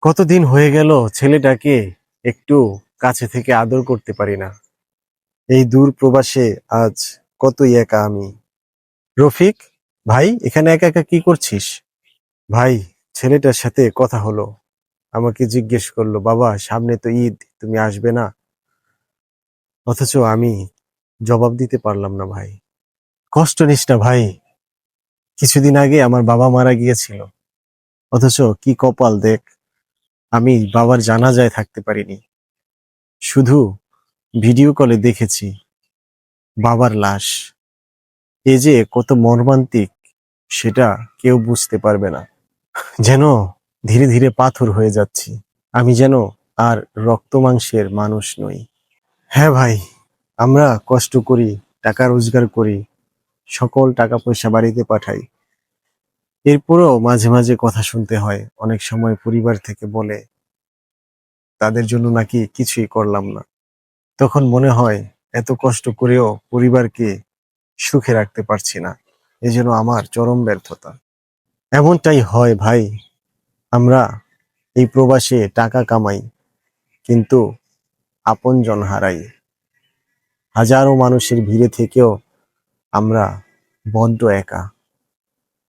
কতদিন হয়ে গেল ছেলেটাকে একটু কাছে থেকে আদর করতে পারি না। এই দূর প্রবাসে আজ কতই একা আমি। রফিক, ভাই এখানে একা একা কি করছিস? ভাই, ছেলেটার সাথে কথা হলো, আমাকে জিজ্ঞেস করলো, বাবা সামনে তো ঈদ, তুমি আসবে না? অথচ আমি জবাব দিতে পারলাম না। ভাই, কষ্ট নিস না ভাই, কিছুদিন আগে আমার বাবা মারা গিয়েছিল। অথচ কি কপাল দেখ, আমি বাবার জানাজায় থাকতে পারিনি, শুধু ভিডিও কলে দেখেছি বাবার লাশ। এ যে কত মর্মান্তিক সেটা কেউ বুঝতে পারবে না। যেন ধীরে ধীরে পাথর হয়ে যাচ্ছি, আমি যেন আর রক্ত মাংসের মানুষ নই। হ্যাঁ ভাই, আমরা কষ্ট করি, টাকা রোজগার করি, সকল টাকা পয়সা বাড়িতে পাঠাই, এরপরও মাঝে মাঝে কথা শুনতে হয়। অনেক সময় পরিবার থেকে বলে তাদের জন্য নাকি কিছুই করলাম না। তখন মনে হয় এত কষ্ট করেও পরিবারকে সুখে রাখতে পারছি না, এজন্য আমার চরম ব্যর্থতা। এমনটাই হয় ভাই, আমরা এই প্রবাসে টাকা কামাই কিন্তু আপনজন হারাই। হাজারো মানুষের ভিড়ে থেকেও আমরা বড্ড একা।